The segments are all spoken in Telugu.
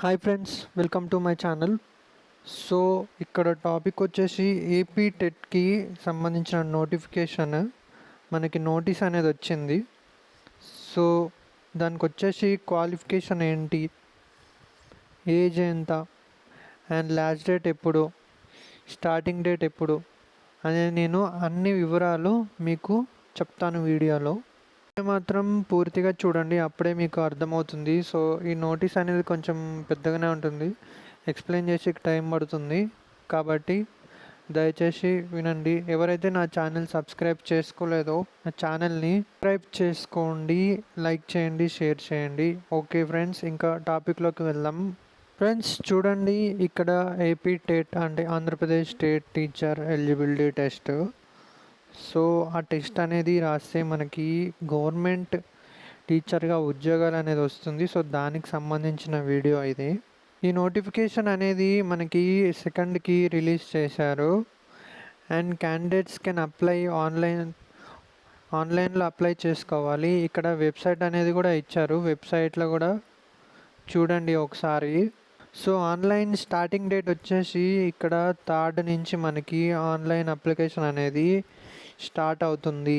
Hi friends, welcome to my channel. So ఇక్కడ టాపిక్ వచ్చేసి ఏపీ టెట్కి సంబంధించిన నోటిఫికేషన్ మనకి నోటీస్ అనేది వచ్చింది. సో దానికి వచ్చేసి క్వాలిఫికేషన్ ఏంటి, ఏజ్ ఎంత, అండ్ లాస్ట్ డేట్ ఎప్పుడు, స్టార్టింగ్ డేట్ ఎప్పుడు అనేది నేను అన్ని వివరాలు మీకు చెప్తాను వీడియోలో. మాత్రం పూర్తిగా చూడండి, అప్పుడే మీకు అర్థమవుతుంది. సో ఈ నోటీస్ అనేది కొంచెం పెద్దగానే ఉంటుంది, ఎక్స్ప్లెయిన్ చేసి టైం పడుతుంది, కాబట్టి దయచేసి వినండి. ఎవరైతే నా ఛానల్ సబ్స్క్రైబ్ చేసుకోలేదో నా ఛానల్ని సబ్స్క్రైబ్ చేసుకోండి, లైక్ చేయండి, షేర్ చేయండి. ఓకే ఫ్రెండ్స్, ఇంకా టాపిక్లోకి వెళ్దాం. ఫ్రెండ్స్ చూడండి, ఇక్కడ ఏపీ టెట్ అంటే Andhra Pradesh state teacher eligibility test. So ఆ టెస్ట్ అనేది రాస్తే మనకి గవర్నమెంట్ టీచర్గా ఉద్యోగాలు అనేది వస్తుంది. సో దానికి సంబంధించిన వీడియో ఇది. ఈ నోటిఫికేషన్ అనేది మనకి సెకండ్కి రిలీజ్ చేశారు. అండ్ క్యాండిడేట్స్ కెన్ అప్లై ఆన్లైన్లో అప్లై చేసుకోవాలి. ఇక్కడ వెబ్సైట్ అనేది కూడా ఇచ్చారు, వెబ్సైట్లో కూడా చూడండి ఒకసారి. సో ఆన్లైన్ స్టార్టింగ్ డేట్ వచ్చేసి ఇక్కడ 3rd నుంచి మనకి ఆన్లైన్ అప్లికేషన్ అనేది స్టార్ట్ అవుతుంది.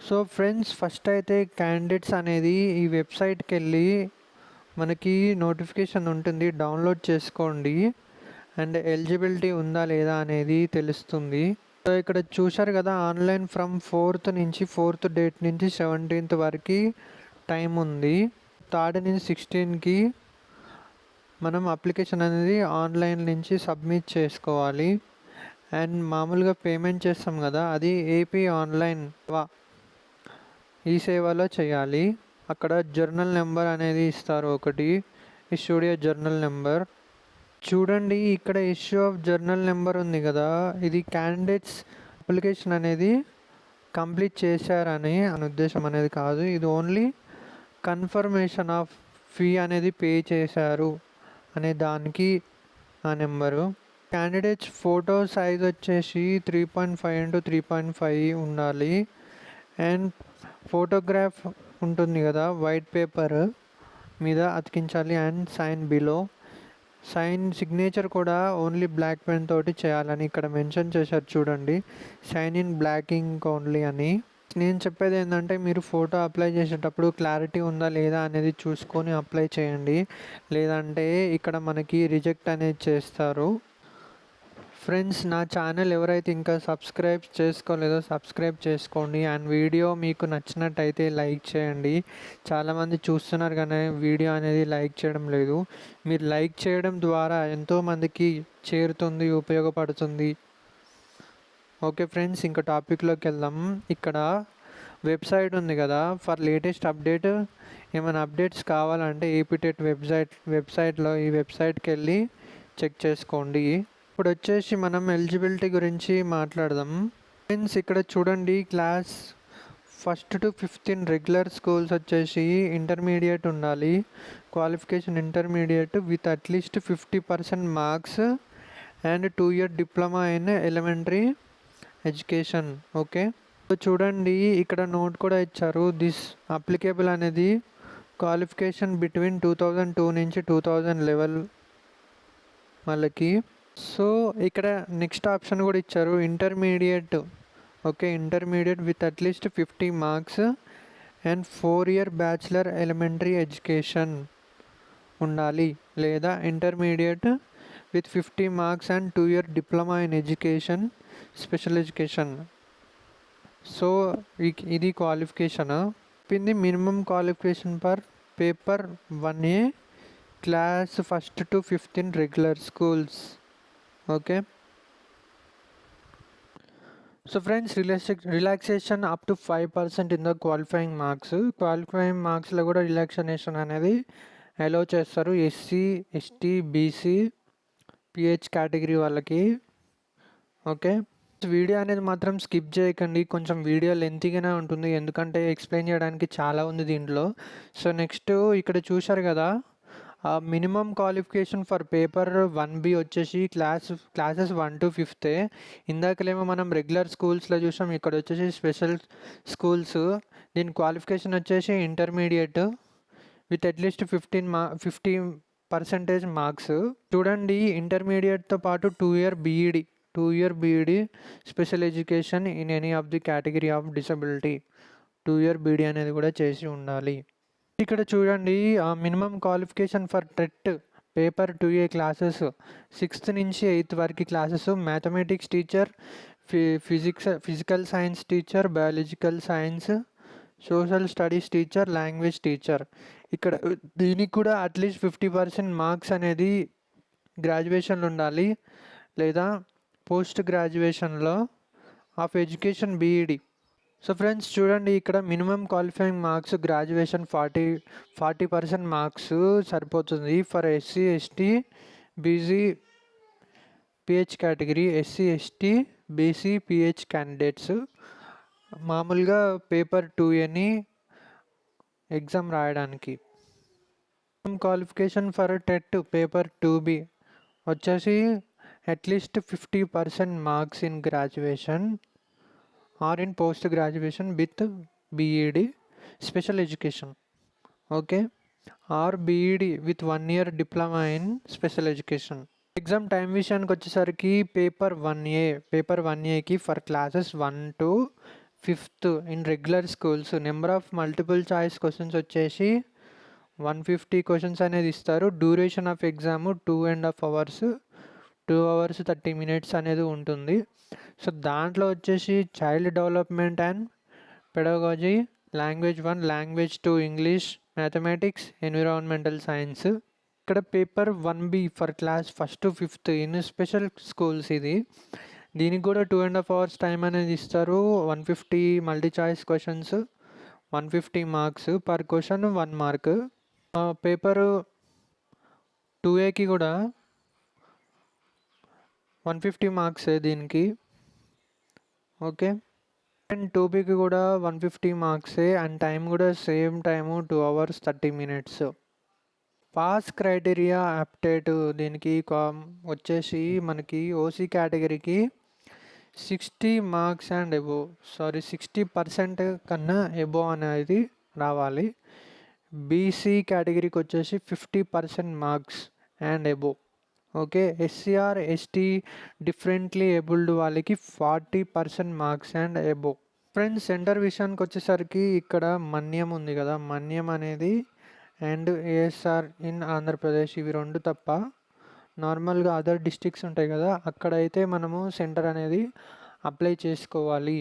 సో ఫ్రెండ్స్, ఫస్ట్ అయితే క్యాండిడేట్స్ అనేది ఈ వెబ్సైట్కి వెళ్ళి మనకి నోటిఫికేషన్ ఉంటుంది, డౌన్లోడ్ చేసుకోండి. అండ్ ఎలిజిబిలిటీ ఉందా లేదా అనేది తెలుస్తుంది. సో ఇక్కడ చూశారు కదా, ఆన్లైన్ ఫ్రమ్ 4th డేట్ నుంచి 17th వరకు టైం ఉంది. 3rd నుంచి 16కి మనం అప్లికేషన్ అనేది ఆన్లైన్ నుంచి సబ్మిట్ చేసుకోవాలి. అండ్ మామూలుగా పేమెంట్ చేస్తాం కదా, అది ఏపీ ఆన్లైన్ ఈ సేవలో చేయాలి. అక్కడ జర్నల్ నెంబర్ అనేది ఇస్తారు, ఒకటి ఇష్యూడ్ జర్నల్ నెంబర్. చూడండి, ఇక్కడ ఇష్యూ ఆఫ్ జర్నల్ నెంబర్ ఉంది కదా, ఇది క్యాండిడేట్స్ అప్లికేషన్ అనేది కంప్లీట్ చేశారని అని ఉద్దేశం అనేది కాదు, ఇది ఓన్లీ కన్ఫర్మేషన్ ఆఫ్ ఫీ అనేది పే చేశారు అనే దానికి ఆ నెంబరు. క్యాండిడేట్స్ ఫోటో సైజ్ వచ్చేసి 3.5 x 3.5 ఉండాలి. అండ్ ఫోటోగ్రాఫ్ ఉంటుంది కదా, వైట్ పేపర్ మీద అతికించాలి. And sign below. సిగ్నేచర్ కూడా ఓన్లీ బ్లాక్ పెన్ తోటి చేయాలని ఇక్కడ మెన్షన్ చేశారు చూడండి, sign in black ink only అని. నేను చెప్పేది ఏంటంటే, మీరు ఫోటో అప్లై చేసేటప్పుడు క్లారిటీ ఉందా లేదా అనేది చూసుకొని అప్లై చేయండి, లేదంటే ఇక్కడ మనకి రిజెక్ట్ అనేది చేస్తారు. ఫ్రెండ్స్, నా ఛానల్ ఎవరైతే ఇంకా సబ్స్క్రైబ్ చేసుకోలేదో సబ్స్క్రైబ్ చేసుకోండి. అండ్ వీడియో మీకు నచ్చినట్టయితే లైక్ చేయండి. చాలామంది చూస్తున్నారు కానీ వీడియో అనేది లైక్ చేయడం లేదు. మీరు లైక్ చేయడం ద్వారా ఎంతోమందికి చేరుతుంది, ఉపయోగపడుతుంది. ఓకే ఫ్రెండ్స్, ఇంకా టాపిక్లోకి వెళ్దాం. ఇక్కడ వెబ్సైట్ ఉంది కదా, ఫర్ లేటెస్ట్ అప్డేట్ ఏమైనా అప్డేట్స్ కావాలంటే ఏపీ టెట్ వెబ్సైట్లో ఈ వెబ్సైట్కి వెళ్ళి చెక్ చేసుకోండి. ఇప్పుడు వచ్చేసి మనం ఎలిజిబిలిటీ గురించి మాట్లాడదాం. ఫ్రెండ్స్, ఇక్కడ చూడండి, class 1st to 5th in regular schools వచ్చేసి ఇంటర్మీడియట్ ఉండాలి. Qualification intermediate with at least 50% marks and 2 year diploma in elementary education. Okay, so చూడండి, ఇక్కడ నోట్ కూడా ఇచ్చారు. దిస్ అప్లికేబుల్ అనేది క్వాలిఫికేషన్ బిట్వీన్ 2002 నుంచి 2011 వాళ్ళకి. సో ఇక్కడ నెక్స్ట్ ఆప్షన్ కూడా ఇచ్చారు, intermediate. Okay, intermediate with at least 50 marks and 4 year bachelor elementary education ఉండాలి, లేదా intermediate with 50 marks and 2 year diploma in education special education. So ఇది క్వాలిఫికేషన్ చెప్పింది. Minimum qualification per paper 1A class 1st to 5th in regular schools. Okay, so friends, relaxation up to 5% in the qualifying మార్క్స్లో కూడా రిలాక్సేషన్ అనేది అలౌ చేస్తారు, SC, ST, BC, PH category వాళ్ళకి. ఓకే, వీడియో అనేది మాత్రం స్కిప్ చేయకండి, కొంచెం వీడియో లెంతీగానే ఉంటుంది, ఎందుకంటే ఎక్స్ప్లెయిన్ చేయడానికి చాలా ఉంది దీంట్లో. సో నెక్స్ట్ ఇక్కడ చూశారు కదా, minimum qualification for paper 1B వచ్చేసి క్లాసెస్ 1 to 5th. ఇందాకలేమో మనం రెగ్యులర్ స్కూల్స్లో చూసాం, ఇక్కడ వచ్చేసి స్పెషల్ స్కూల్స్. దీని క్వాలిఫికేషన్ వచ్చేసి intermediate with at least 50 percentage marks. చూడండి, ఇంటర్మీడియట్తో పాటు 2 year BEd special education in any of the category of disability 2 year BEd అనేది కూడా చేసి ఉండాలి. ఇక్కడ చూడండి, minimum qualification for TET paper 2A classes 6th నుంచి 8th వరకు classes mathematics teacher, physical science teacher, biological science, social studies teacher, language teacher. ఇక్కడ దీనికి కూడా అట్లీస్ట్ 50% మార్క్స్ అనేది గ్రాడ్యుయేషన్లో ఉండాలి, లేదా పోస్ట్ గ్రాడ్యుయేషన్లో of education BEd. So friends చూడండి, ఇక్కడ minimum qualifying marks graduation 40% marks సరిపోతుంది for SC ST BC PH category. SC ST BC PH candidates మామూలుగా పేపర్ 2Aని ఎగ్జామ్ రాయడానికి. Qualification for TET paper 2B వచ్చేసి at least 50% marks in graduation or in post graduation with BEd special education, okay, or BEd with 1 year diploma in special education. Exam time విషయానికి వచ్చేసరికి paper 1Aకి for classes 1 to 5th in regular schools number of multiple choice questions వచ్చేసి 150 క్వశ్చన్స్ అనేది ఇస్తారు. Duration of exam 2.5 hours, 2 hours 30 minutes అనేది ఉంటుంది. సో దాంట్లో వచ్చేసి child development and pedagogy, language 1, language 2 English, mathematics, environmental science. ఇక్కడ paper 1B for class 1st to 5th in special schools. దీనికి కూడా 2.5 hours టైం అనేది ఇస్తారు. 150 multi choice questions, 150 marks per question 1 mark. Paper 2Aకి కూడా 150 మార్క్స్ దీనికి, ఓకే. అండ్ 2Bకి కూడా 150 మార్క్సే అండ్ టైం కూడా same time 2 hours 30 minutes. Pass criteria update దీనికి వచ్చేసి మనకి ఓసీ కేటగిరీకి 60 marks అండ్ ఎబో 60% కన్నా ఎబో అనేది రావాలి. బీసీ కేటగిరీకి వచ్చేసి 50% marks and above, okay. SCR ST differently abled వాళ్ళకి 40% marks and above. Friends centre విషయానికి వచ్చేసరికి ఇక్కడ మన్యం ఉంది కదా, మన్యం అనేది అండ్ ఏఎస్ఆర్ ఇన్ ఆంధ్రప్రదేశ్, ఇవి 2 తప్ప నార్మల్గా అదర్ డిస్ట్రిక్ట్స్ ఉంటాయి కదా, అక్కడైతే మనము సెంటర్ అనేది అప్లై చేసుకోవాలి.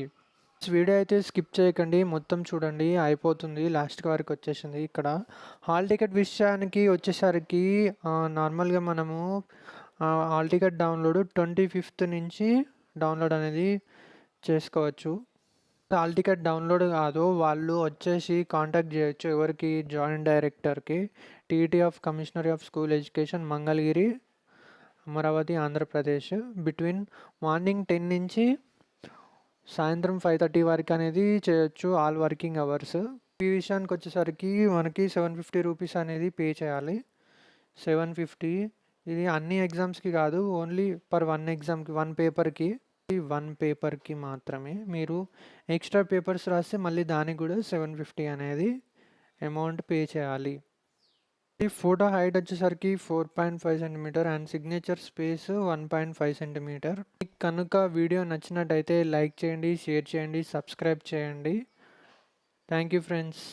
వీడియో అయితే స్కిప్ చేయకండి, మొత్తం చూడండి, అయిపోతుంది, లాస్ట్ వరకు వచ్చేసింది. ఇక్కడ హాల్ టికెట్ విషయానికి వచ్చేసరికి నార్మల్గా మనము హాల్ టికెట్ డౌన్లోడ్ 25th నుంచి డౌన్లోడ్ అనేది చేసుకోవచ్చు. హాల్ టికెట్ డౌన్లోడ్ కాదు, వాళ్ళు వచ్చేసి కాంటాక్ట్ చేయొచ్చు ఎవరికి, జాయింట్ డైరెక్టర్కి, TT of commissionerate of school education Mangalagiri Amaravati Andhra Pradesh, between morning 10 నుంచి సాయంత్రం 5:30 వరకు అనేది చేయొచ్చు, ఆల్ వర్కింగ్ అవర్స్. ఈ విషయానికి వచ్చేసరికి మనకి 750 రూపీస్ అనేది పే చేయాలి. 750 ఇది అన్ని ఎగ్జామ్స్కి కాదు, ఓన్లీ పర్ 1 ఎగ్జామ్కి 1 పేపర్కి మాత్రమే. మీరు ఎక్స్ట్రా పేపర్స్ రాస్తే మళ్ళీ దానికి కూడా 750 అనేది అమౌంట్ పే చేయాలి. ఈ ఫోటో హైట్ వచ్చేసరికి 4.5 cm and signature space 1.5 cm. మీకు కనుక వీడియో నచ్చినట్టయితే లైక్ చేయండి, షేర్ చేయండి, సబ్స్క్రైబ్ చేయండి. Thank you friends.